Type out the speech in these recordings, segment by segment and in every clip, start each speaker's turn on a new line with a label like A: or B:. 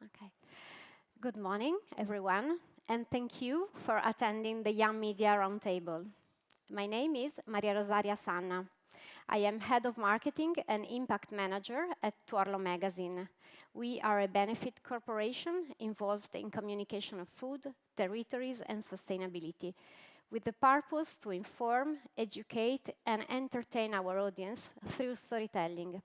A: Okay. Good morning, everyone, and thank you for attending the Young Media Roundtable. My name is Maria Rosaria Sanna. I am Head of Marketing and Impact Manager at Tuarlo Magazine. We are a benefit corporation involved in communication of food, territories, and sustainability, with the purpose to inform, educate, and entertain our audience through storytelling.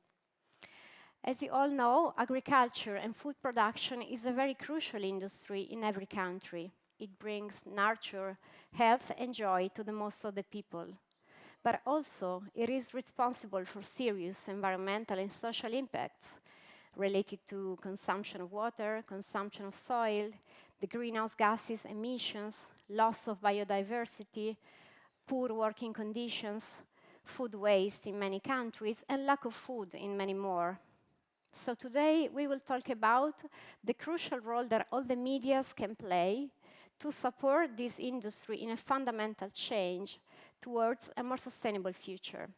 A: As you all know, agriculture and food production is a very crucial industry in every country. It brings nurture, health, and joy to the most of the people. But also, it is responsible for serious environmental and social impacts related to consumption of water, consumption of soil, the greenhouse gases emissions, loss of biodiversity, poor working conditions, food waste in many countries, and lack of food in many more. So today we will talk about the crucial role that all the medias can play to support this industry in a fundamental change towards a more sustainable future,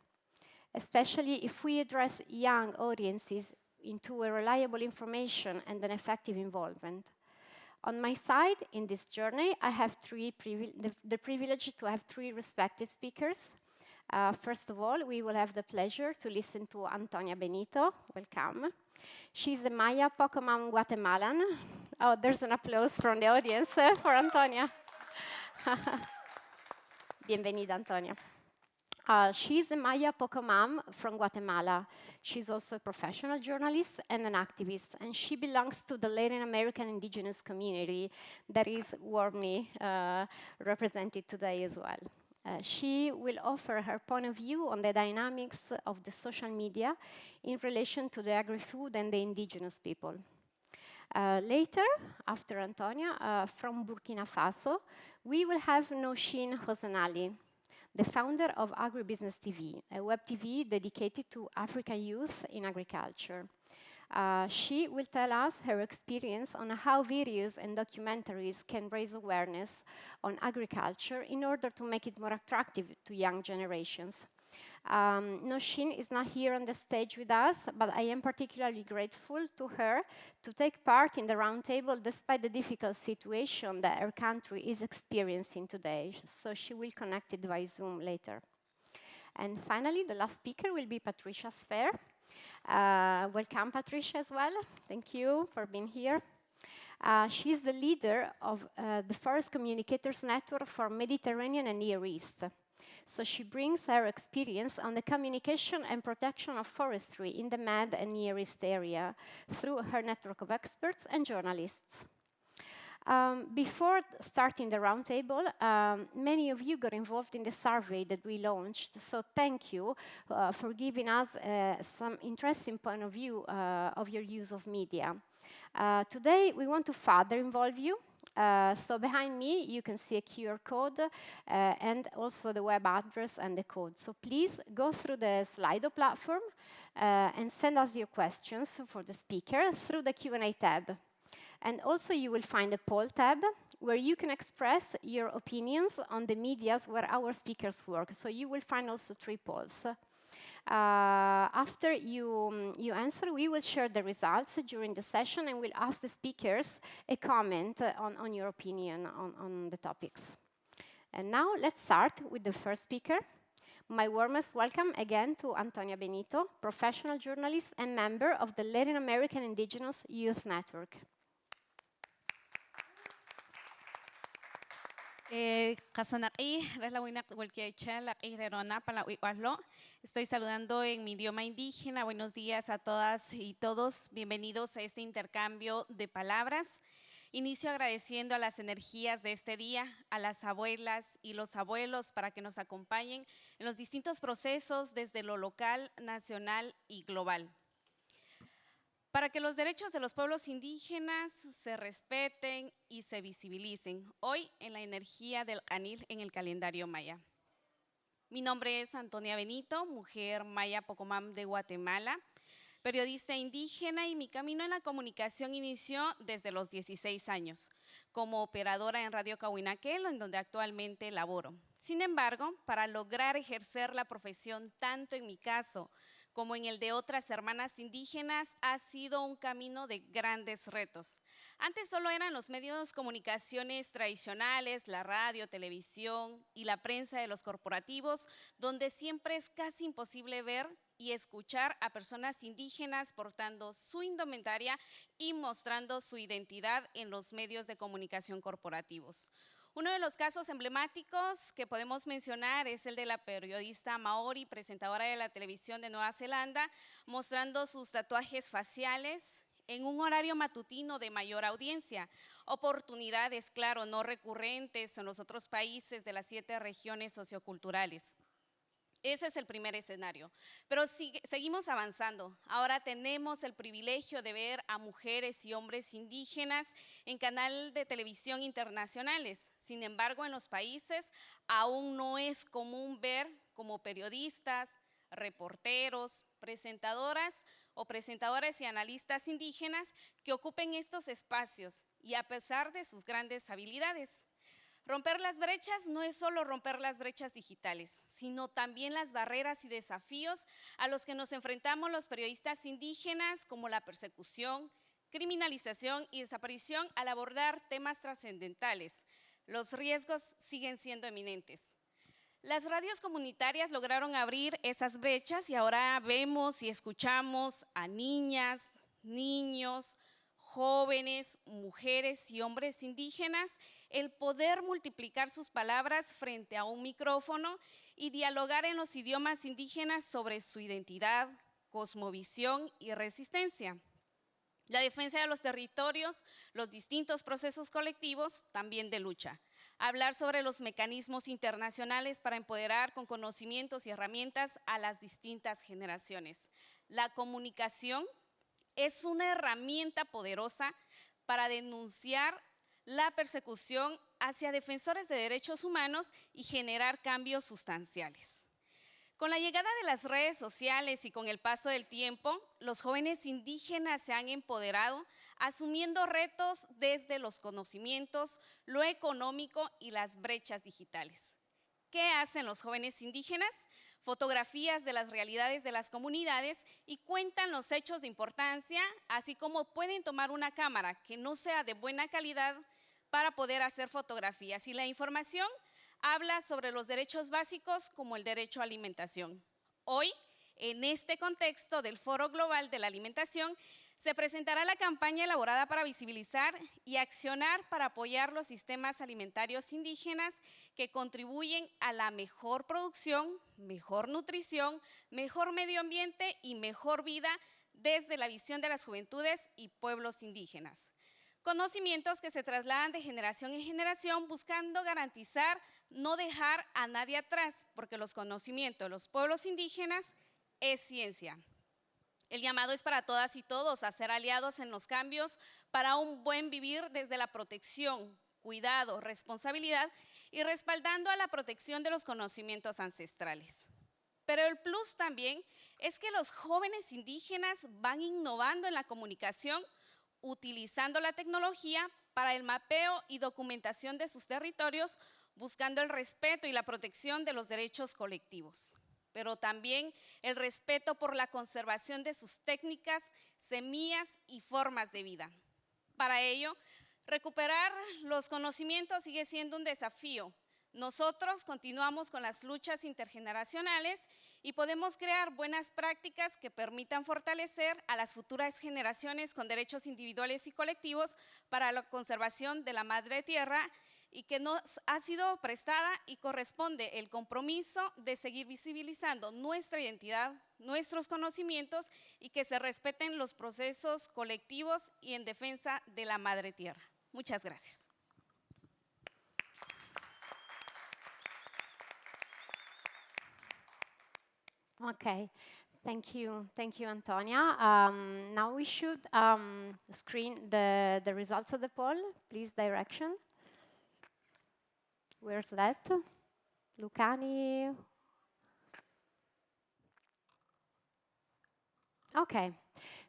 A: especially if we address young audiences into a reliable information and an effective involvement. On my side, in this journey, I have the privilege to have three respected speakers. First of all, we will have the pleasure to listen to Antonia Benito. Welcome. She's a Maya Pocomam Guatemalan. Oh, there's an applause from the audience for Antonia. Bienvenida, Antonia. She's a Maya Pocomam from Guatemala. She's also a professional journalist and an activist, and she belongs to the Latin American indigenous community that is warmly represented today as well. She will offer her point of view on the dynamics of the social media in relation to the agri-food and the indigenous people. Later, after Antonia, from Burkina Faso, we will have Noshin Hosenali, the founder of Agribusiness TV, a web TV dedicated to African youth in agriculture. She will tell us her experience on how videos and documentaries can raise awareness on agriculture in order to make it more attractive to young generations. Noshin is not here on the stage with us, but I am particularly grateful to her to take part in the roundtable despite the difficult situation that her country is experiencing today. So she will connect it by Zoom later. And finally, the last speaker will be Patricia Sfer. Welcome, Patricia, as well. Thank you for being here. She's the leader of the Forest Communicators Network for Mediterranean and Near East. So she brings her experience on the communication and protection of forestry in the Med and Near East area through her network of experts and journalists. Before starting the roundtable, many of you got involved in the survey that we launched. So thank you for giving us some interesting point of view of your use of media. Today, we want to further involve you. So behind me, you can see a QR code and also the web address and the code. So please go through the Slido platform and send us your questions for the speaker through the Q&A tab. And also you will find a poll tab where you can express your opinions on the medias where our speakers work. So you will find also 3 polls. After you answer, we will share the results during the session and we'll ask the speakers a comment on your opinion on the topics. And now let's start with the first speaker. My warmest welcome again to Antonia Benito, professional journalist and member of the Latin American Indigenous Youth Network.
B: Estoy saludando en mi idioma indígena. Buenos días a todas y todos. Bienvenidos a este intercambio de palabras. Inicio agradeciendo a las energías de este día, a las abuelas y los abuelos para que nos acompañen en los distintos procesos desde lo local, nacional y global. Para que los derechos de los pueblos indígenas se respeten y se visibilicen, hoy en la energía del Anil en el calendario maya. Mi nombre es Antonia Benito, mujer maya Pocomam de Guatemala, periodista indígena, y mi camino en la comunicación inició desde los 16 años, como operadora en Radio Cahuinaquel, en donde actualmente laboro. Sin embargo, para lograr ejercer la profesión, tanto en mi caso como en el de otras hermanas indígenas, ha sido un camino de grandes retos. Antes solo eran los medios de comunicaciones tradicionales, la radio, televisión y la prensa de los corporativos, donde siempre es casi imposible ver y escuchar a personas indígenas portando su indumentaria y mostrando su identidad en los medios de comunicación corporativos. Uno de los casos emblemáticos que podemos mencionar es el de la periodista maori, presentadora de la televisión de Nueva Zelanda, mostrando sus tatuajes faciales en un horario matutino de mayor audiencia. Oportunidades, claro, no recurrentes en los otros países de las 7 regiones socioculturales. Ese es el primer escenario, pero seguimos avanzando. Ahora tenemos el privilegio de ver a mujeres y hombres indígenas en canales de televisión internacionales. Sin embargo, en los países aún no es común ver como periodistas, reporteros, presentadoras o presentadores y analistas indígenas que ocupen estos espacios y a pesar de sus grandes habilidades. Romper las brechas no es solo romper las brechas digitales, sino también las barreras y desafíos a los que nos enfrentamos los periodistas indígenas, como la persecución, criminalización y desaparición al abordar temas trascendentales. Los riesgos siguen siendo eminentes. Las radios comunitarias lograron abrir esas brechas y ahora vemos y escuchamos a niñas, niños, jóvenes, mujeres y hombres indígenas el poder multiplicar sus palabras frente a un micrófono y dialogar en los idiomas indígenas sobre su identidad, cosmovisión y resistencia. La defensa de los territorios, los distintos procesos colectivos, también de lucha. Hablar sobre los mecanismos internacionales para empoderar con conocimientos y herramientas a las distintas generaciones. La comunicación es una herramienta poderosa para denunciar la persecución hacia defensores de derechos humanos y generar cambios sustanciales. Con la llegada de las redes sociales y con el paso del tiempo, los jóvenes indígenas se han empoderado, asumiendo retos desde los conocimientos, lo económico y las brechas digitales. ¿Qué hacen los jóvenes indígenas? Fotografías de las realidades de las comunidades y cuentan los hechos de importancia, así como pueden tomar una cámara que no sea de buena calidad para poder hacer fotografías. Y la información habla sobre los derechos básicos como el derecho a alimentación. Hoy, en este contexto del Foro Global de la Alimentación, se presentará la campaña elaborada para visibilizar y accionar para apoyar los sistemas alimentarios indígenas que contribuyen a la mejor producción, mejor nutrición, mejor medio ambiente y mejor vida desde la visión de las juventudes y pueblos indígenas. Conocimientos que se trasladan de generación en generación buscando garantizar no dejar a nadie atrás, porque los conocimientos de los pueblos indígenas es ciencia. El llamado es para todas y todos a ser aliados en los cambios para un buen vivir desde la protección, cuidado, responsabilidad y respaldando a la protección de los conocimientos ancestrales. Pero el plus también es que los jóvenes indígenas van innovando en la comunicación, utilizando la tecnología para el mapeo y documentación de sus territorios, buscando el respeto y la protección de los derechos colectivos, pero también el respeto por la conservación de sus técnicas, semillas y formas de vida. Para ello, recuperar los conocimientos sigue siendo un desafío. Nosotros continuamos con las luchas intergeneracionales y podemos crear buenas prácticas que permitan fortalecer a las futuras generaciones con derechos individuales y colectivos para la conservación de la madre tierra y que nos ha sido prestada y corresponde el compromiso de seguir visibilizando nuestra identidad, nuestros conocimientos y que se respeten los procesos colectivos y en defensa de la madre tierra. Muchas gracias.
A: Okay, thank you, Antonia. Now we should screen the results of the poll. Please, direction. Where's that? Lucani? Okay,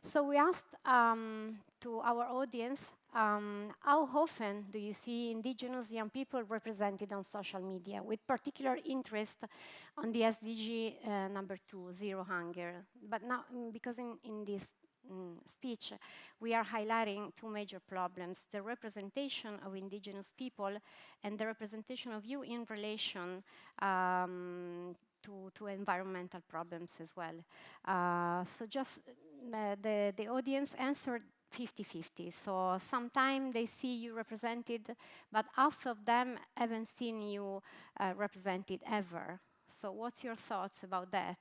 A: so we asked to our audience, how often do you see indigenous young people represented on social media, with particular interest on the SDG number 2, zero hunger? But now, because in this speech, we are highlighting two major problems: the representation of indigenous people and the representation of you in relation to environmental problems as well. So just the audience answered 50-50. So sometimes they see you represented, but half of them haven't seen you represented ever. So what's your thoughts about that?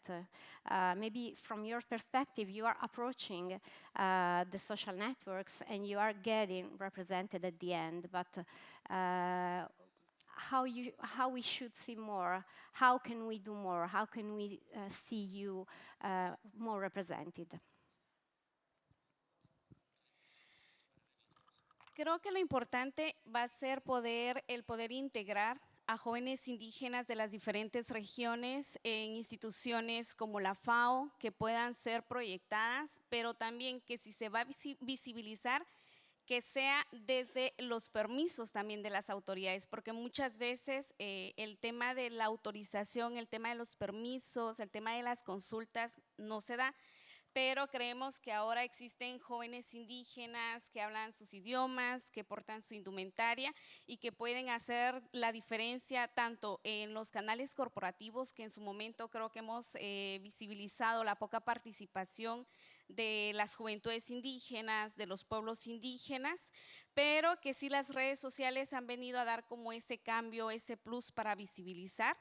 A: Maybe from your perspective, you are approaching the social networks and you are getting represented at the end, but how we should see more, how can we do more, how can we see you more represented?
B: Creo que lo importante va a ser el poder integrar a jóvenes indígenas de las diferentes regiones en instituciones como la FAO, que puedan ser proyectadas, pero también que si se va a visibilizar, que sea desde los permisos también de las autoridades, porque muchas veces el tema de la autorización, el tema de los permisos, el tema de las consultas no se da. Pero creemos que ahora existen jóvenes indígenas que hablan sus idiomas, que portan su indumentaria y que pueden hacer la diferencia tanto en los canales corporativos, que en su momento creo que hemos visibilizado la poca participación de las juventudes indígenas, de los pueblos indígenas, pero que sí las redes sociales han venido a dar como ese cambio, ese plus para visibilizar.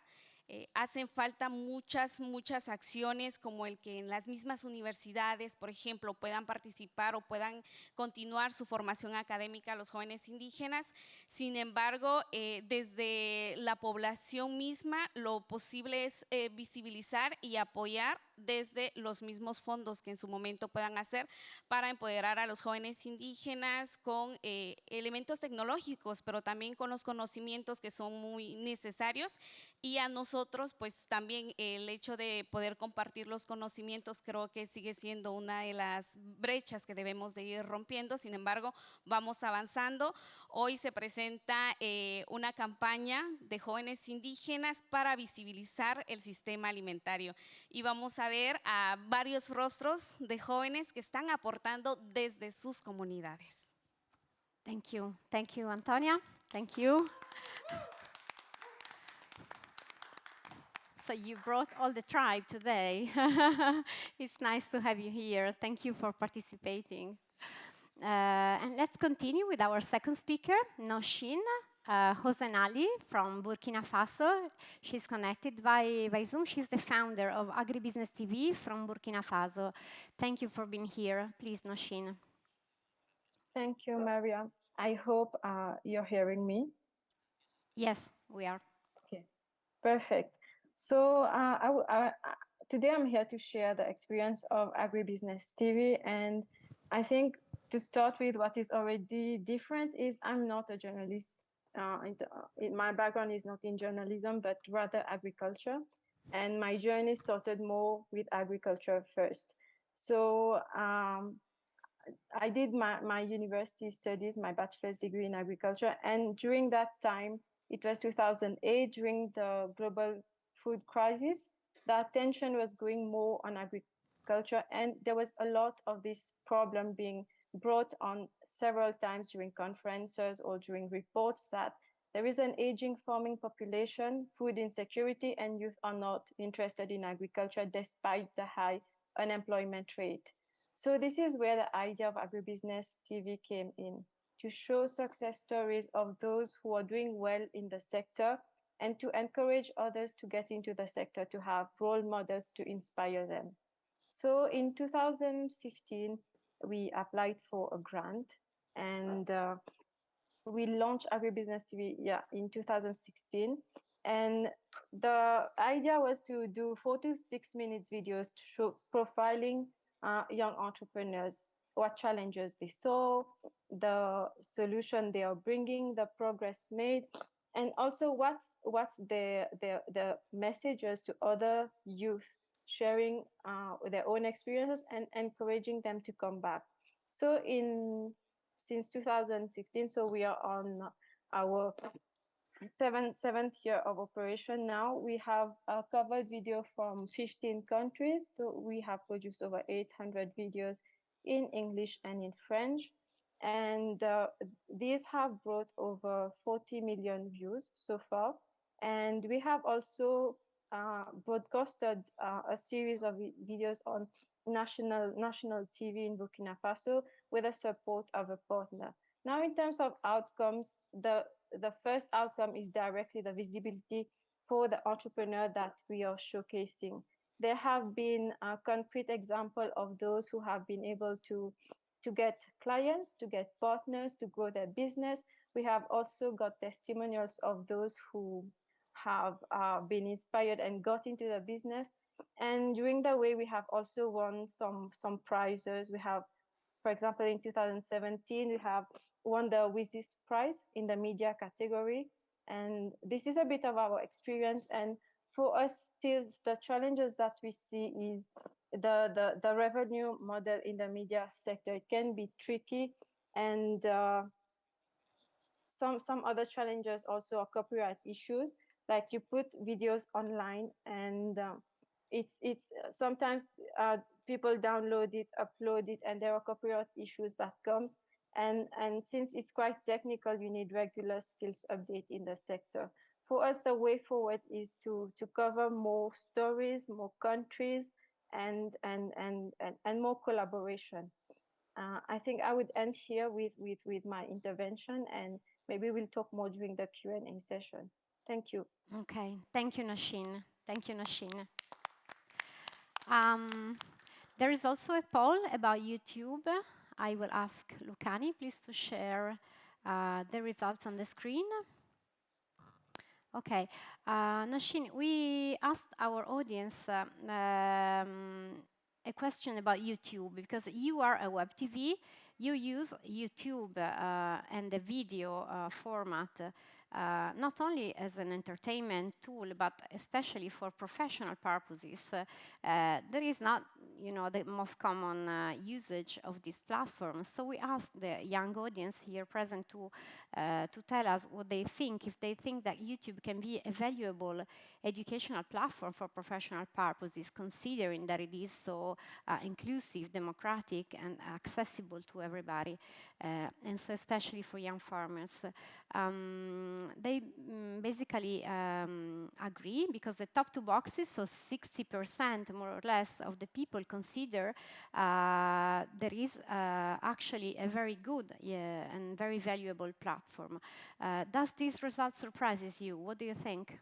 B: Hacen falta muchas acciones, como el que en las mismas universidades, por ejemplo, puedan participar o puedan continuar su formación académica los jóvenes indígenas. Sin embargo, desde la población misma, lo posible es visibilizar y apoyar desde los mismos fondos que en su momento puedan hacer para empoderar a los jóvenes indígenas con elementos tecnológicos, pero también con los conocimientos que son muy necesarios, y a nosotros pues también el hecho de poder compartir los conocimientos creo que sigue siendo una de las brechas que debemos de ir rompiendo. Sin embargo, vamos avanzando. Hoy se presenta una campaña de jóvenes indígenas para visibilizar el sistema alimentario y vamos a ver a varios rostros de jóvenes que están aportando desde sus comunidades.
A: Thank you, Antonia. Thank you. So you brought all the tribe today. It's nice to have you here. Thank you for participating. And let's continue with our second speaker, Noshin Hossein Ali from Burkina Faso. She's connected by Zoom. She's the founder of Agribusiness TV from Burkina Faso. Thank you for being here. Please, Noshin.
C: Thank you, Maria. I hope you're hearing me.
A: Yes, we are.
C: Okay, perfect. So today I'm here to share the experience of Agribusiness TV. And I think to start with, what is already different is I'm not a journalist. My background is not in journalism, but rather agriculture. And my journey started more with agriculture first. So I did my university studies, my bachelor's degree in agriculture. And during that time, it was 2008, during the global food crisis, the attention was going more on agriculture. And there was a lot of this problem being brought on several times during conferences or during reports that there is an aging farming population, food insecurity, and youth are not interested in agriculture despite the high unemployment rate. So this is where the idea of Agribusiness TV came in, to show success stories of those who are doing well in the sector and to encourage others to get into the sector, to have role models to inspire them. So in 2015, we applied for a grant and we launched Agribusiness TV in 2016. And the idea was to do 4 to 6 minutes videos to show profiling young entrepreneurs, what challenges they saw, the solution they are bringing, the progress made, and also what's the messages to other youth, sharing their own experiences and encouraging them to come back. So since 2016, so we are on our seventh year of operation now. We have covered video from 15 countries. So we have produced over 800 videos in English and in French. And these have brought over 40 million views so far. And we have also broadcasted a series of videos on national TV in Burkina Faso with the support of a partner. Now, in terms of outcomes, the first outcome is directly the visibility for the entrepreneur that we are showcasing. There have been a concrete example of those who have been able to get clients, to get partners, to grow their business. We have also got testimonials of those who have been inspired and got into the business. And during the way, we have also won some prizes. We have, for example, in 2017, we have won the Wizis Prize in the media category. And this is a bit of our experience. And for us, still, the challenges that we see is the revenue model in the media sector. It can be tricky. And some other challenges also are copyright issues. Like you put videos online and it's sometimes people download it, upload it, and there are copyright issues that comes. And since it's quite technical, you need regular skills update in the sector. For us, the way forward is to cover more stories, more countries, and more collaboration. I think I would end here with my intervention, and maybe we'll talk more during the Q&A session. Thank you.
A: Okay, thank you, Nashin. Thank you, Nashin. There is also a poll about YouTube. I will ask Lucani, please, to share the results on the screen. Okay, Nashin, we asked our audience a question about YouTube, because you are a web TV, you use YouTube and the video format not only as an entertainment tool, but especially for professional purposes. There is not, the most common usage of this platform. So we asked the young audience here present to tell us what they think, if they think that YouTube can be a valuable educational platform for professional purposes, considering that it is so inclusive, democratic, and accessible to everybody, and so especially for young farmers. They basically agree, because the top two boxes, so 60% more or less of the people consider there is actually a very good and very valuable platform. Does this result surprises you? What do you think?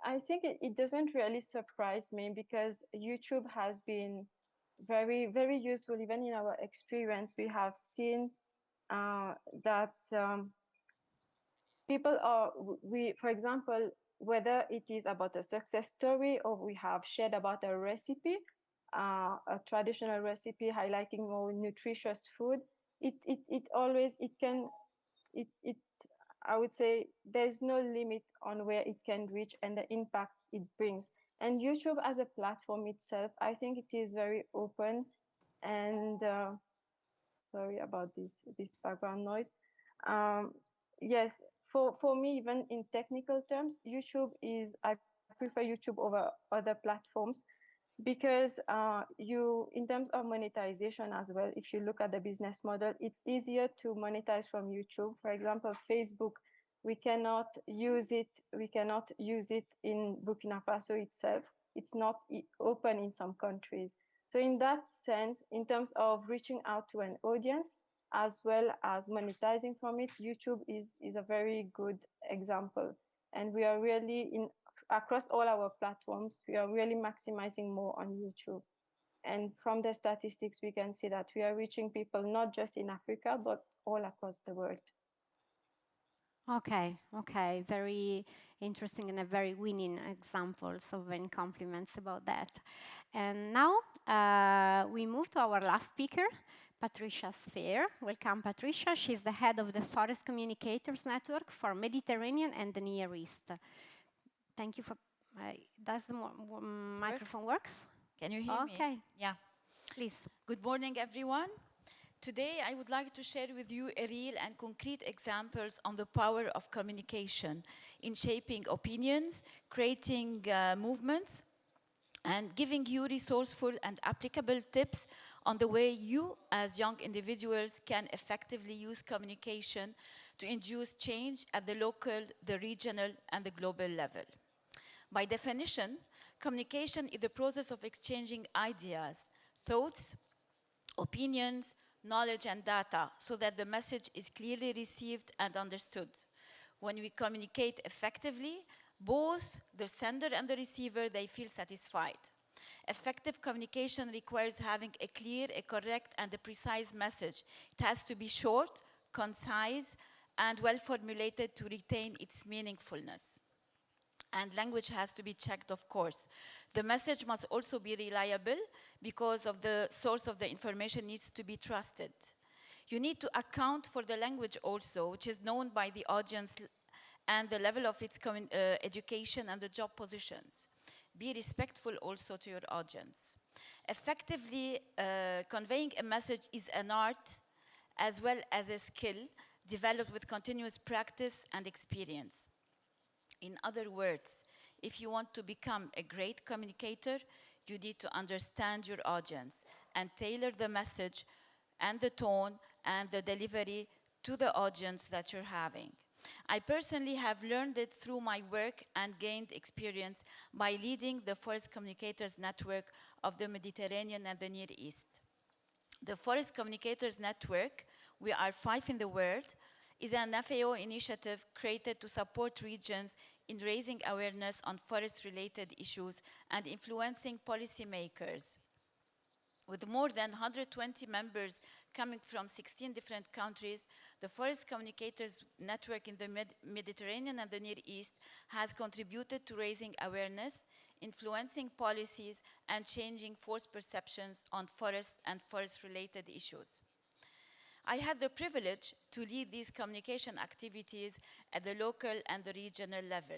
C: I think it doesn't really surprise me, because YouTube has been very, very useful. Even in our experience, we have seen that people are, for example, whether it is about a success story or we have shared about a recipe, a traditional recipe highlighting more nutritious food, it always, I would say there's no limit on where it can reach and the impact it brings. And YouTube as a platform itself, I think it is very open. And sorry about this background noise. Yes, for me, even in technical terms, I prefer YouTube over other platforms, because in terms of monetization as well, if you look at the business model, it's easier to monetize from YouTube. For example, Facebook, we cannot use it in Burkina Faso itself. It's not open in some countries. So in that sense, in terms of reaching out to an audience as well as monetizing from it, YouTube is a very good example. And we are really across all our platforms, we are really maximizing more on YouTube. And from the statistics, we can see that we are reaching people not just in Africa, but all across the world.
A: Okay, very interesting and a very winning example, so many compliments about that. And now we move to our last speaker, Patricia Sphere. Welcome, Patricia. She's the head of the Forest Communicators Network for Mediterranean and the Near East. Thank you for, does the microphone works?
D: Can you hear me?
A: Okay.
D: Yeah,
A: Please.
D: Good morning, everyone. Today, I would like to share with you a real and concrete examples on the power of communication in shaping opinions, creating movements, and giving you resourceful and applicable tips on the way you, as young individuals, can effectively use communication to induce change at the local, the regional, and the global level. By definition, communication is the process of exchanging ideas, thoughts, opinions, knowledge, and data so that the message is clearly received and understood. When we communicate effectively, both the sender and the receiver, they feel satisfied. Effective communication requires having a clear, a correct, and a precise message. It has to be short, concise, and well formulated to retain its meaningfulness. And language has to be checked, of course. The message must also be reliable because of the source of the information needs to be trusted. You need to account for the language also, which is known by the audience and the level of its education and the job positions. Be respectful also to your audience. Effectively conveying a message is an art as well as a skill developed with continuous practice and experience. In other words, if you want to become a great communicator, you need to understand your audience and tailor the message and the tone and the delivery to the audience that you're having. I personally have learned it through my work and gained experience by leading the Forest Communicators Network of the Mediterranean and the Near East. The Forest Communicators Network, we are 5 in the world, is an FAO initiative created to support regions in raising awareness on forest-related issues and influencing policymakers. With more than 120 members coming from 16 different countries, the Forest Communicators Network in the Mediterranean and the Near East has contributed to raising awareness, influencing policies, and changing forest perceptions on forest and forest-related issues. I had the privilege to lead these communication activities at the local and the regional level,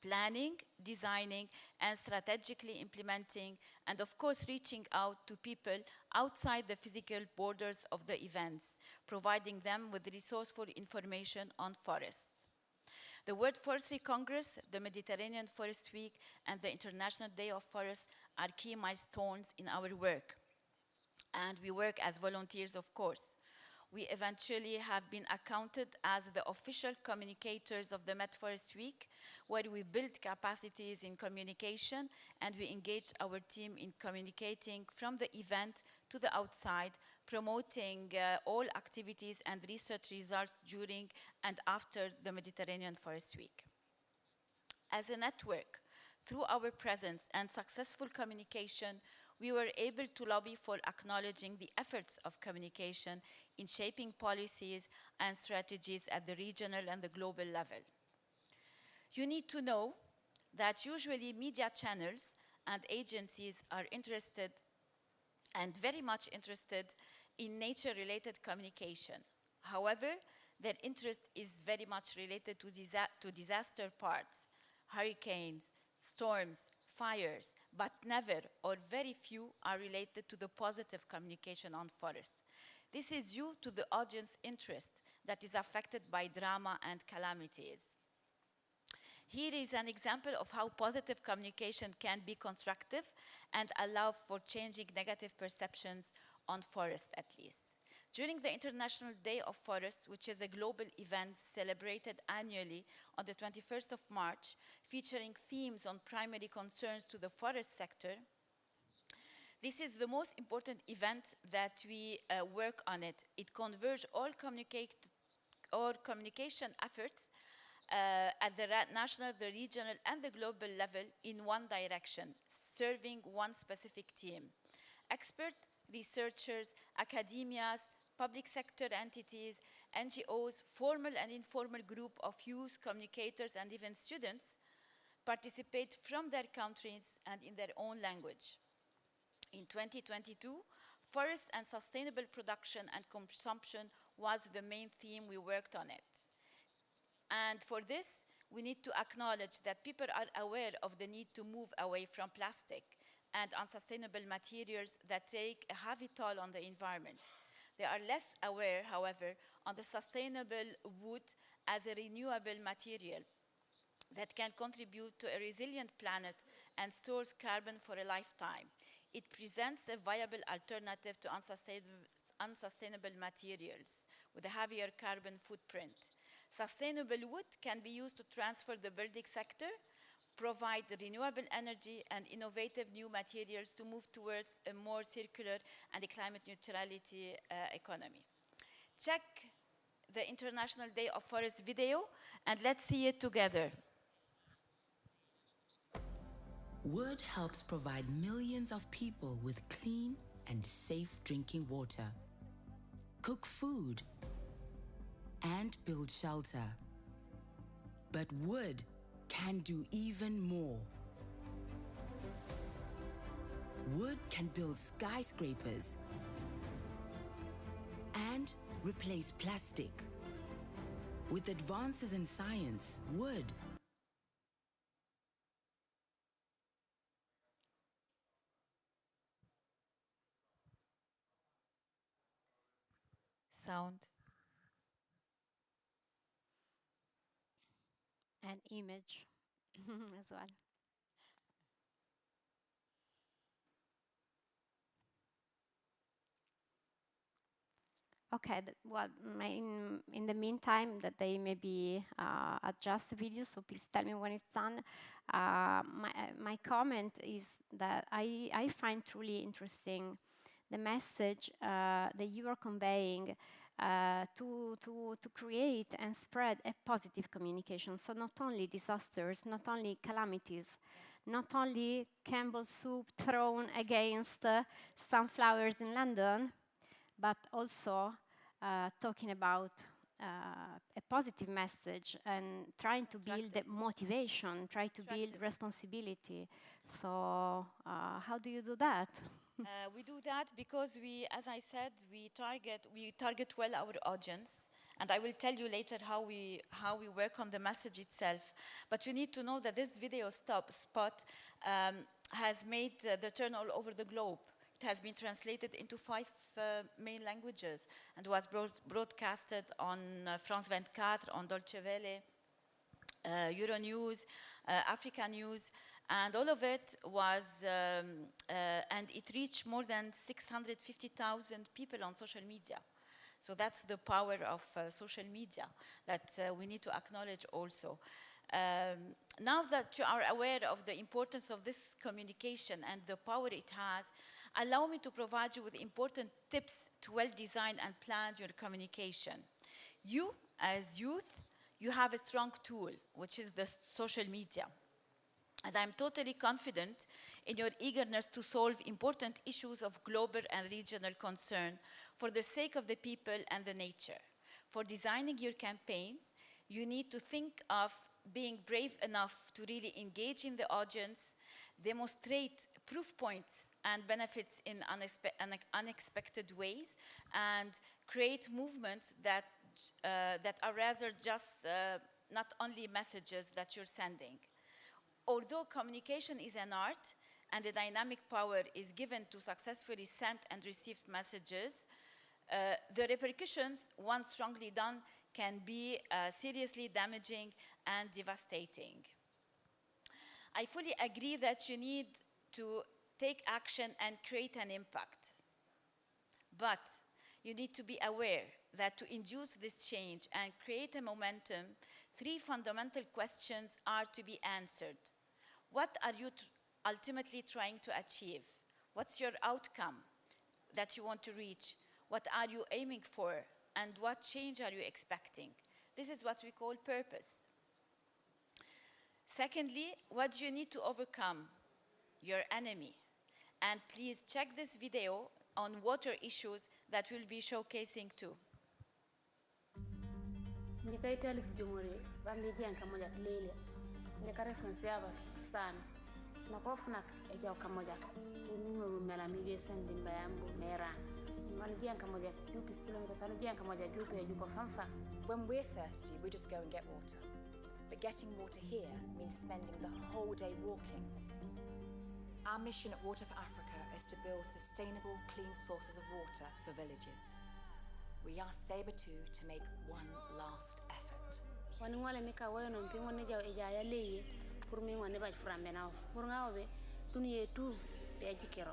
D: planning, designing, and strategically implementing, and of course reaching out to people outside the physical borders of the events, providing them with resourceful information on forests. The World Forestry Congress, the Mediterranean Forest Week, and the International Day of Forests are key milestones in our work. And we work as volunteers, of course. We eventually have been accounted as the official communicators of the Met Forest Week, where we build capacities in communication and we engage our team in communicating from the event to the outside, promoting all activities and research results during and after the Mediterranean Forest Week. As a network, through our presence and successful communication, we were able to lobby for acknowledging the efforts of communication in shaping policies and strategies at the regional and the global level. You need to know that usually media channels and agencies are interested and very much interested in nature-related communication. However, their interest is very much related to disaster parts, hurricanes, storms, fires, but never or very few are related to the positive communication on forest. This is due to the audience interest that is affected by drama and calamities. Here is an example of how positive communication can be constructive and allow for changing negative perceptions on forest at least. During the International Day of Forests, which is a global event celebrated annually on the 21st of March, featuring themes on primary concerns to the forest sector, this is the most important event that we work on it. It converges all communication efforts at the national, the regional, and the global level in one direction, serving one specific team. Experts, researchers, academias, public sector entities, NGOs, formal and informal group of youth, communicators, and even students participate from their countries and in their own language. In 2022, forest and sustainable production and consumption was the main theme. We worked on it. And for this, we need to acknowledge that people are aware of the need to move away from plastic. and unsustainable materials that take a heavy toll on the environment. They are less aware, however, on the sustainable wood as a renewable material that can contribute to a resilient planet and stores carbon for a lifetime. It presents a viable alternative to unsustainable materials with a heavier carbon footprint. Sustainable wood can be used to transfer the building sector, provide renewable energy and innovative new materials to move towards a more circular and a climate neutrality economy. Check the International Day of Forest video and let's see it together.
E: Wood helps provide millions of people with clean and safe drinking water, cook food, and build shelter. But wood can do even more. Wood can build skyscrapers and replace plastic. With advances in science, wood
D: Sound.
A: And image as well. Okay, well, in the meantime, that they maybe adjust the video, so please tell me when it's done. My comment is that I find truly interesting the message that you are conveying to create and spread a positive communication. So not only disasters, not only calamities, not only Campbell's soup thrown against sunflowers in London, but also talking about a positive message and trying to build the motivation, try to build responsibility. So how do you do that?
D: We do that because we, as I said, we target well our audience, and I will tell you later how we work on the message itself. But you need to know that this video spot has made the turn all over the globe. It has been translated into 5 main languages and was broadcasted on France 24, on Dolce Vele, Euronews, Africa News, and all of it was, and it reached more than 650,000 people on social media. So that's the power of social media that we need to acknowledge also. Now that you are aware of the importance of this communication and the power it has, allow me to provide you with important tips to well design and plan your communication. You, as youth, you have a strong tool, which is the social media. And I'm totally confident in your eagerness to solve important issues of global and regional concern for the sake of the people and the nature. For designing your campaign, you need to think of being brave enough to really engage in the audience, demonstrate proof points and benefits in unexpected ways, and create movements that are rather just not only messages that you're sending. Although communication is an art and a dynamic power is given to successfully send and receive messages, the repercussions, once strongly done, can be seriously damaging and devastating. I fully agree that you need to take action and create an impact. But you need to be aware that to induce this change and create a momentum, 3 fundamental questions are to be answered. What are you ultimately trying to achieve? What's your outcome that you want to reach? What are you aiming for? And what change are you expecting? This is what we call purpose. Secondly, what do you need to overcome? Your enemy. And please check this video on water issues that we'll be showcasing too.
F: Sana na kofuna eja kamoja unungo mera mi besen dimba yambo mera man dian kamoja jupi kilometer sana dian kamoja jupi juko fanfa.
G: When we're thirsty, we just go and get water. But getting water here means spending the whole day walking. Our mission at Water for Africa is to build sustainable, clean sources of water for villages. We ask Sabre2 to make one last effort.
F: Wani ngwale mika wayo no mpingo ne jaw ejaya leye pour mi ngwane ba frambe na pour ngawe duniye tu be jikero.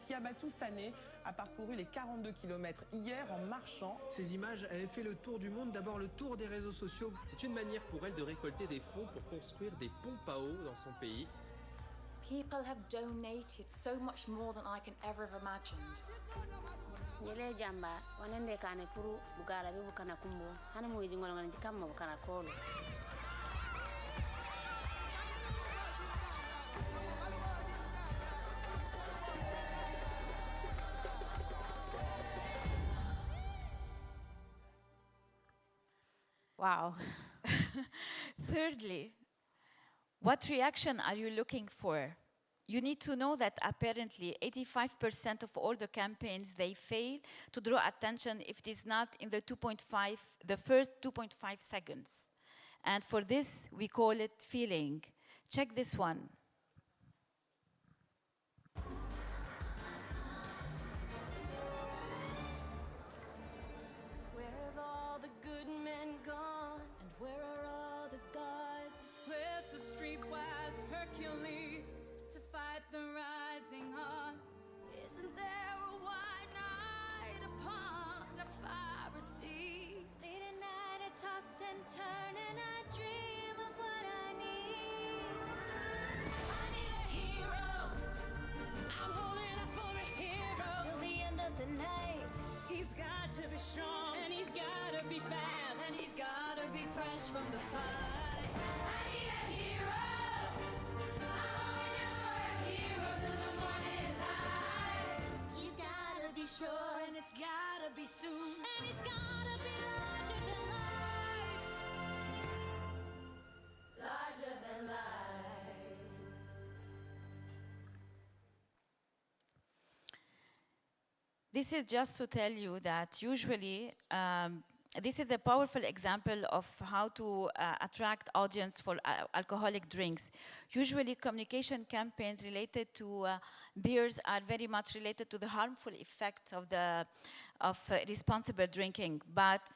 H: Siabatou Sané a parcouru les 42 km hier en marchant.
I: Ces images avaient fait le tour du monde, d'abord le tour des réseaux sociaux.
J: C'est une manière pour elle de récolter des fonds pour construire des pompes à eau dans son pays.
G: People have donated so much more than I can ever have imagined.
F: Nyele jamba wanende kane puru bugala be bukana kumbo hana mu yingolo ngana jikama bukana kolo.
A: Wow.
D: Thirdly, what reaction are you looking for? You need to know that apparently 85% of all the campaigns, they fail to draw attention if it is not in the first 2.5 seconds. And for this, we call it feeling. Check this one.
K: Where have all the good men gone? And where are all the gods? Where's the streetwise Hercules to fight the rising odds? Isn't there a white knight upon a fiery steed? Late at night I toss and turn and I dream of what I need. I need a hero. I'm holding out for a hero. Till the end of the night. He's got to be strong, and he's got to be fast, and he's got to be fresh from the fight. I need a hero. I'm holding out for a hero till the morning light. He's got to be sure, and it's got to be soon, and he's got to be larger than life. Larger than life.
D: This is just to tell you that usually this is a powerful example of how to attract audience for alcoholic drinks. Usually communication campaigns related to beers are very much related to the harmful effect of responsible drinking, but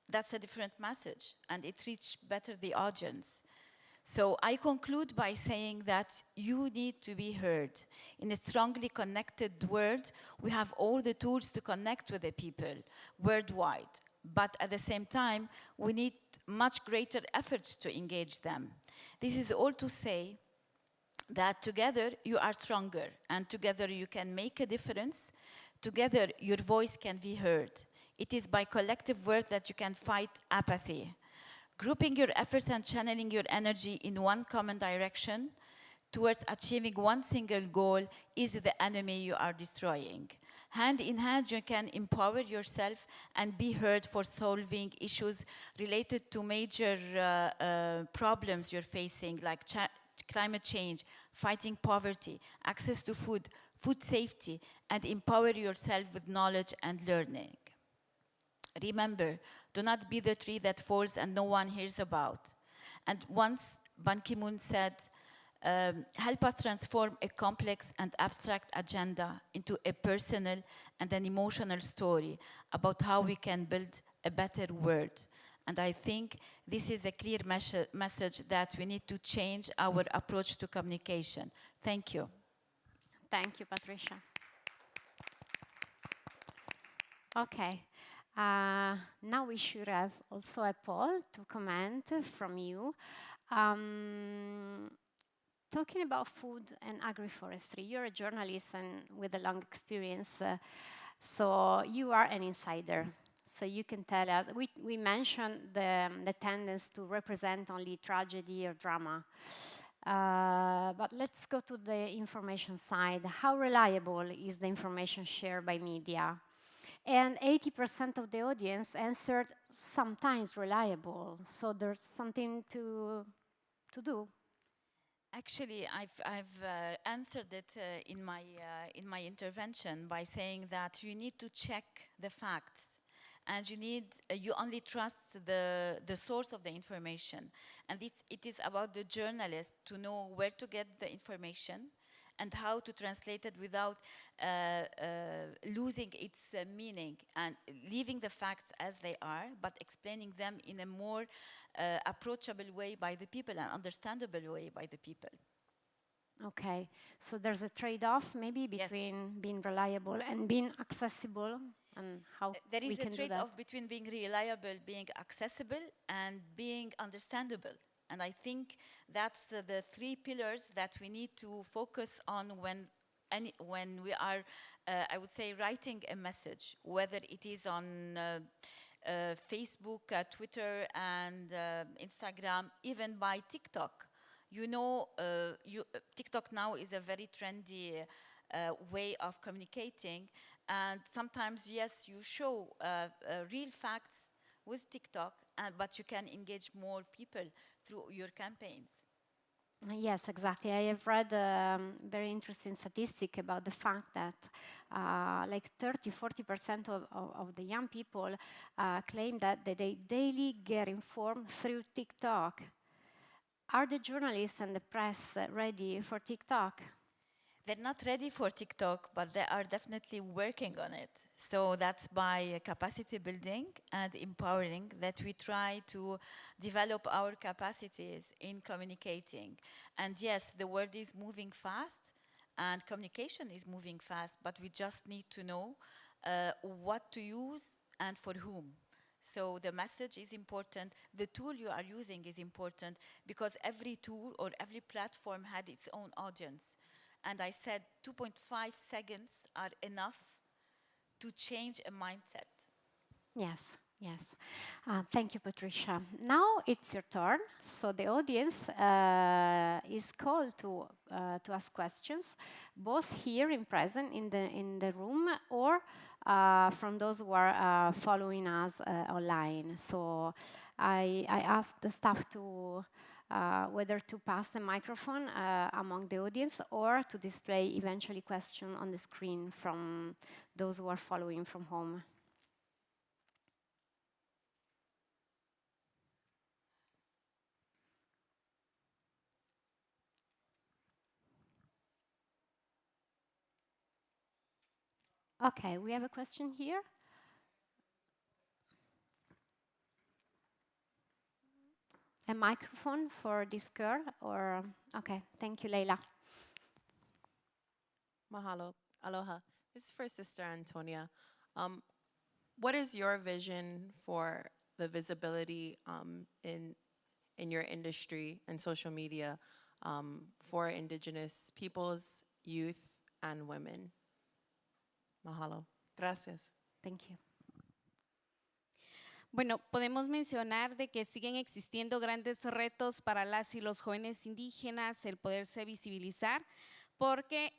D: that's a different message and it reaches better the audience. So I conclude by saying that you need to be heard. In a strongly connected world, we have all the tools to connect with the people worldwide. But at the same time, we need much greater efforts to engage them. This is all to say that together you are stronger, and together you can make a difference. Together your voice can be heard. It is by collective work that you can fight apathy. Grouping your efforts and channeling your energy in one common direction towards achieving one single goal is the enemy you are destroying. Hand in hand, you can empower yourself and be heard for solving issues related to major problems you're facing, like climate change, fighting poverty, access to food, food safety, and empower yourself with knowledge and learning. Remember, do not be the tree that falls and no one hears about. And once Ban Ki-moon said, help us transform a complex and abstract agenda into a personal and an emotional story about how we can build a better world. And I think this is a clear message that we need to change our approach to communication. Thank you.
A: Thank you, Patricia. Okay. Now we should have also a poll to comment from you. Talking about food and agroforestry, you're a journalist and with a long experience, so you are an insider. So you can tell us, we mentioned the tendency to represent only tragedy or drama. But let's go to the information side. How reliable is the information shared by media? And 80% of the audience answered sometimes reliable. So there's something to do.
D: Actually, I've answered it in my intervention by saying that you need to check the facts, and you only trust the source of the information, and it is about the journalist to know where to get the information and how to translate it without losing its meaning and leaving the facts as they are, but explaining them in a more approachable way by the people and understandable way by the people.
A: Okay, so there's a trade-off maybe between being reliable and being accessible, and how
D: there is
A: we can
D: a
A: do
D: trade-off
A: that.
D: between being reliable, being accessible, and being understandable. And I think that's the three pillars that we need to focus on when we are, I would say, writing a message, whether it is on Facebook, Twitter, and Instagram, even by TikTok. You know, TikTok now is a very trendy way of communicating, and sometimes, yes, you show real facts with TikTok, but you can engage more people through your campaigns.
A: Yes, exactly. I have read very interesting statistic about the fact that like 30–40% of the young people claim that they daily get informed through TikTok. Are the journalists and the press ready for TikTok?
D: They're not ready for TikTok, but they are definitely working on it. So that's by capacity building and empowering that we try to develop our capacities in communicating. And yes, the world is moving fast and communication is moving fast, but we just need to know what to use and for whom. So the message is important. The tool you are using is important because every tool or every platform had its own audience. And I said 2.5 seconds are enough to change a mindset.
A: Yes, yes. Thank you, Patricia. Now it's your turn. So the audience is called to ask questions, both here in present in the room or from those who are following us online. So I asked the staff to whether to pass the microphone among the audience or to display eventually question on the screen from those who are following from home. Okay, we have a question here. A microphone for this girl, or okay, thank you, Leila.
L: Mahalo, aloha. This is for Sister Antonia. What is your vision for the visibility in your industry and social media for Indigenous peoples, youth, and women? Mahalo. Gracias.
A: Thank you.
B: Bueno, podemos mencionar de que siguen existiendo grandes retos para las y los jóvenes indígenas, el poderse visibilizar, porque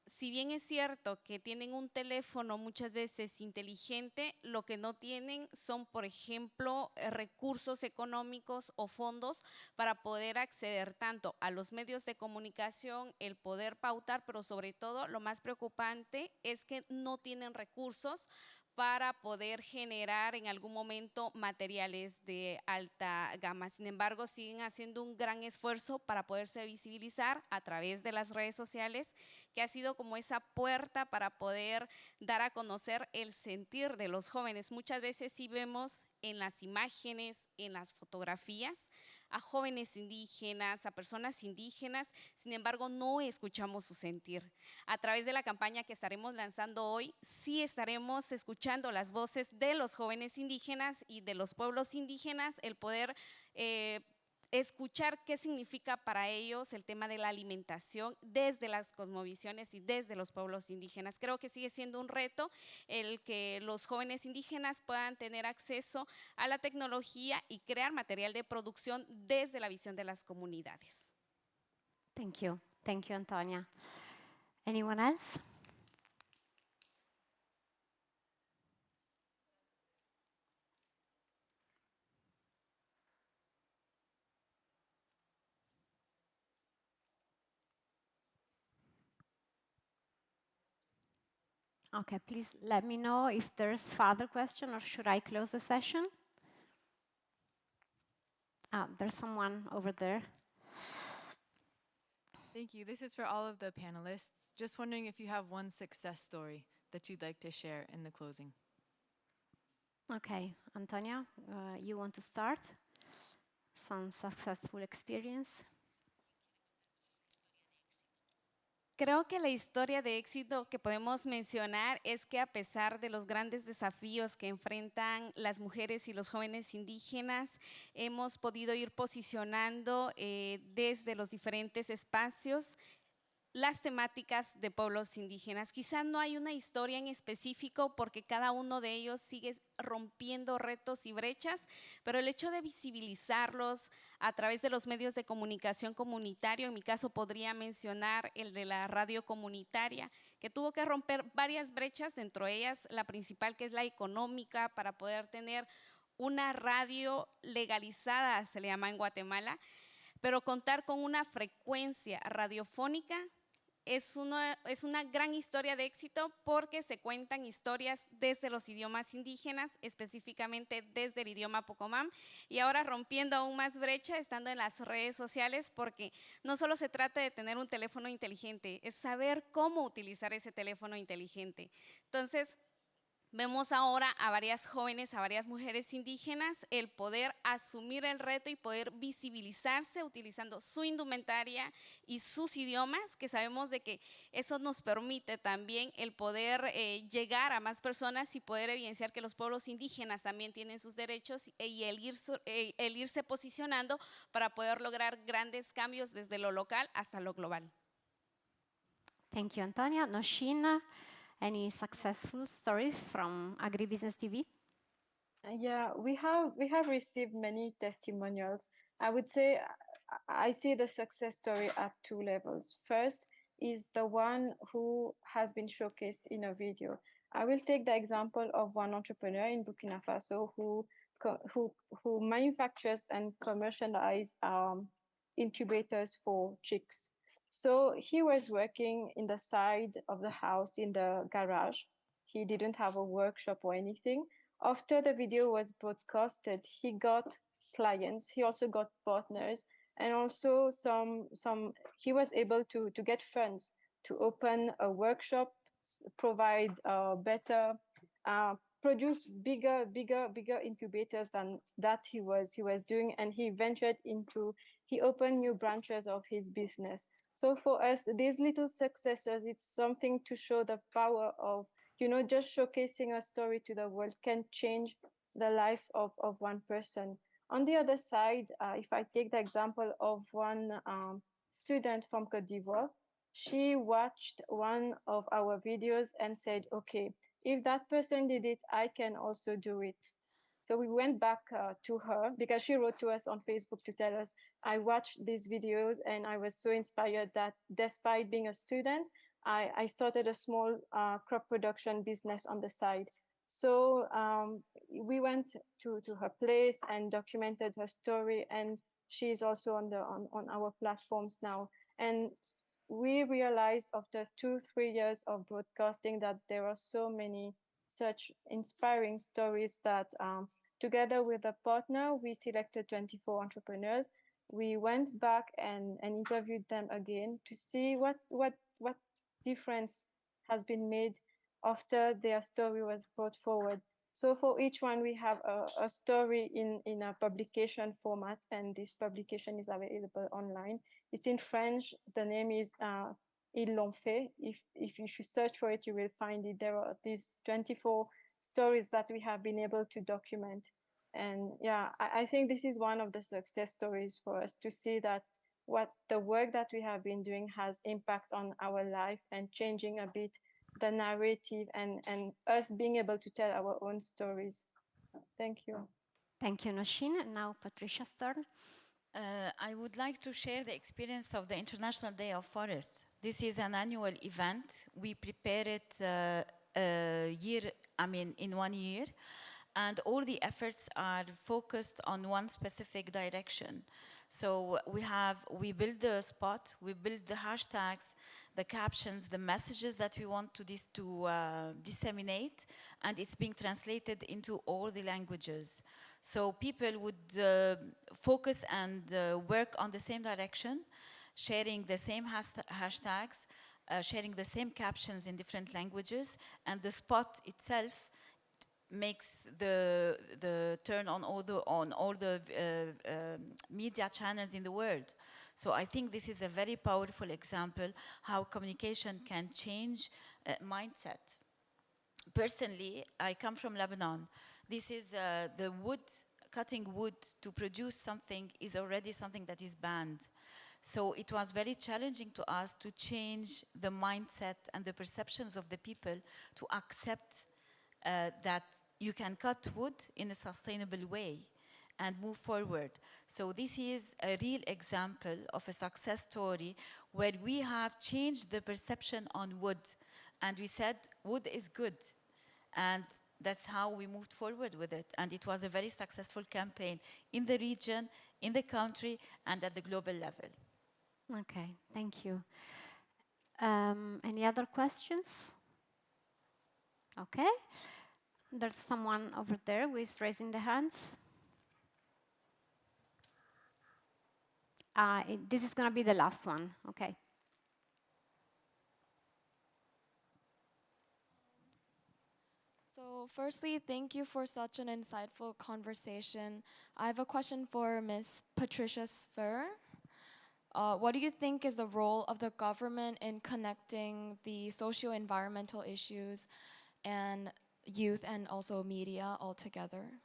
B: si bien es cierto que tienen un teléfono muchas veces inteligente, lo que no tienen son, por ejemplo, recursos económicos o fondos para poder acceder tanto a los medios de comunicación, el poder pautar, pero sobre todo lo más preocupante es que no tienen recursos para poder generar en algún momento materiales de alta gama. Sin embargo, siguen haciendo un gran esfuerzo para poderse visibilizar a través de las redes sociales, que ha sido como esa puerta para poder dar a conocer el sentir de los jóvenes. Muchas veces sí vemos en las imágenes, en las fotografías, a jóvenes indígenas, a personas indígenas, sin embargo no escuchamos su sentir. A través de la campaña que estaremos lanzando hoy, sí estaremos escuchando las voces de los jóvenes indígenas y de los pueblos indígenas, el poder escuchar qué significa para ellos el tema de la alimentación desde las cosmovisiones y desde los pueblos indígenas. Creo que sigue siendo un reto el que los jóvenes indígenas puedan tener acceso a la tecnología y crear material de producción desde la visión de las comunidades.
A: Thank you, Antonia. Anyone else? Okay, please let me know if there's further question or should I close the session? There's someone over there.
M: Thank you. This is for all of the panelists. Just wondering if you have one success story that you'd like to share in the closing.
A: Okay, Antonia, you want to start? Some successful experience?
B: Creo que la historia de éxito que podemos mencionar es que a pesar de los grandes desafíos que enfrentan las mujeres y los jóvenes indígenas, hemos podido ir posicionando desde los diferentes espacios las temáticas de pueblos indígenas. Quizá no hay una historia en específico porque cada uno de ellos sigue rompiendo retos y brechas, pero el hecho de visibilizarlos a través de los medios de comunicación comunitario, en mi caso podría mencionar el de la radio comunitaria, que tuvo que romper varias brechas, dentro de ellas la principal, que es la económica, para poder tener una radio legalizada, se le llama en Guatemala, pero contar con una frecuencia radiofónica es una gran historia de éxito porque se cuentan historias desde los idiomas indígenas, específicamente desde el idioma Pocomam, y ahora rompiendo aún más brecha, estando en las redes sociales, porque no solo se trata de tener un teléfono inteligente, es saber cómo utilizar ese teléfono inteligente. Entonces, vemos ahora a varias jóvenes, a varias mujeres indígenas, el poder asumir el reto y poder visibilizarse utilizando su indumentaria y sus idiomas, que sabemos de que eso nos permite también el poder llegar a más personas y poder evidenciar que los pueblos indígenas también tienen sus derechos y el irse posicionando para poder lograr grandes cambios desde lo local hasta lo global.
A: Thank you, Antonia. Noshina, any successful stories from Agribusiness TV?
C: Yeah, we have received many testimonials. I would say I see the success story at two levels. First is the one who has been showcased in a video. I will take the example of one entrepreneur in Burkina Faso who manufactures and commercializes incubators for chicks. So he was working in the side of the house in the garage. He didn't have a workshop or anything. After the video was broadcasted, he got clients. He also got partners, and also he was able to get funds to open a workshop, provide better, produce bigger incubators than that he was doing, and he opened new branches of his business. So for us, these little successes, it's something to show the power of, just showcasing a story to the world can change the life of one person. On the other side, if I take the example of one student from Côte d'Ivoire, she watched one of our videos and said, okay, if that person did it, I can also do it. So we went back to her because she wrote to us on Facebook to tell us, I watched these videos and I was so inspired that despite being a student, I started a small crop production business on the side. So we went to her place and documented her story, and she's also on our platforms now. And we realized after 2-3 years of broadcasting that there are so many such inspiring stories that together with a partner, we selected 24 entrepreneurs. We went back and interviewed them again to see what difference has been made after their story was brought forward. So for each one, we have a story in a publication format, and this publication is available online. It's in French. The name is Ils l'ont fait. If you should search for it, you will find it. There are these 24 stories that we have been able to document. And yeah, I think this is one of the success stories for us, to see that what the work that we have been doing has impact on our life and changing a bit the narrative, and us being able to tell our own stories. Thank you.
A: Thank you, Nosheen. And now Patricia's turn.
D: I would like to share the experience of the International Day of Forest. This is an annual event. We prepare it in 1 year, and all the efforts are focused on one specific direction. So we build the spot, we build the hashtags, the captions, the messages that we want to disseminate, and it's being translated into all the languages. So people would focus and work on the same direction, sharing the same hashtags, sharing the same captions in different languages, and the spot itself makes the turn on all the media channels in the world. So I think this is a very powerful example how communication can change mindset. Personally, I come from Lebanon. This is the wood, cutting wood to produce something is already something that is banned. So it was very challenging to us to change the mindset and the perceptions of the people to accept that you can cut wood in a sustainable way and move forward. So this is a real example of a success story where we have changed the perception on wood, and we said wood is good, and that's how we moved forward with it. And it was a very successful campaign in the region, in the country, and at the global level.
A: Okay, thank you. Any other questions? Okay. There's someone over there who is raising the hands. This is going to be the last one. Okay.
N: So firstly, thank you for such an insightful conversation. I have a question for Ms. Patricia Sfer. What do you think is the role of the government in connecting the socio-environmental issues and youth and also media all together?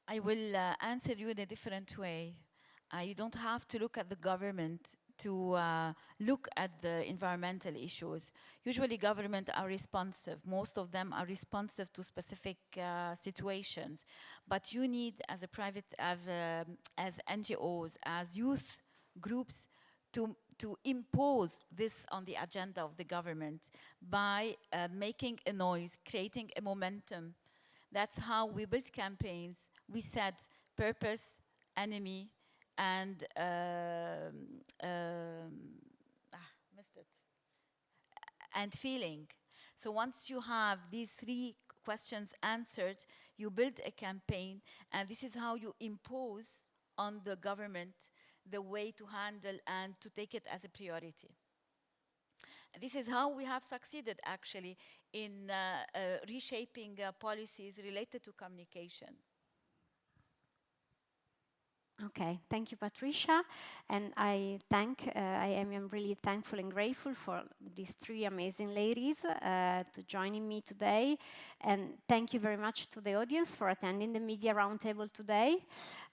D: I will answer you in a different way. You don't have to look at the government to look at the environmental issues. Usually governments are responsive. Most of them are responsive to specific situations. But you need, as a private, as NGOs, as youth groups, to impose this on the agenda of the government by making a noise, creating a momentum. That's how we built campaigns. We said purpose, enemy, and missed it. And feeling. So once you have these 3 questions answered, you build a campaign, and this is how you impose on the government the way to handle and to take it as a priority. This is how we have succeeded, actually, in reshaping policies related to communication.
A: Okay, thank you, Patricia. And I am really thankful and grateful for these 3 amazing ladies to joining me today. And thank you very much to the audience for attending the Media Roundtable today.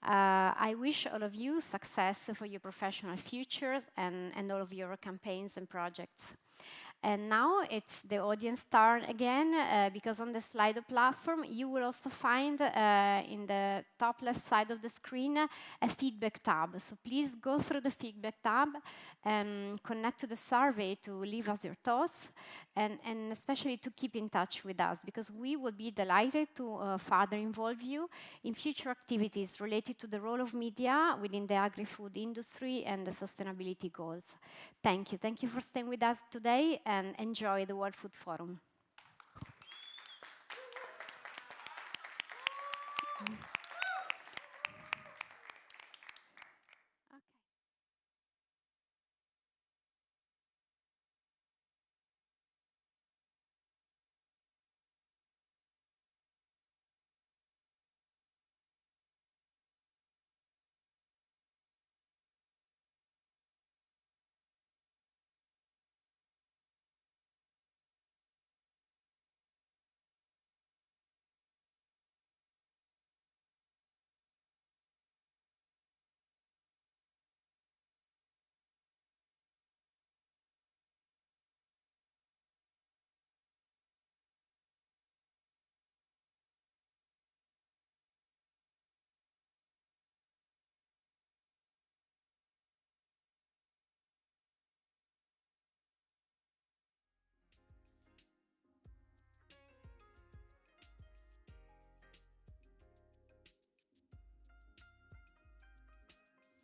A: I wish all of you success for your professional futures and all of your campaigns and projects. And now it's the audience turn again, because on the Slido platform, you will also find in the top left side of the screen a feedback tab. So please go through the feedback tab and connect to the survey to leave us your thoughts, and especially to keep in touch with us, because we will be delighted to further involve you in future activities related to the role of media within the agri-food industry and the sustainability goals. Thank you. Thank you for staying with us today, and enjoy the World Food Forum.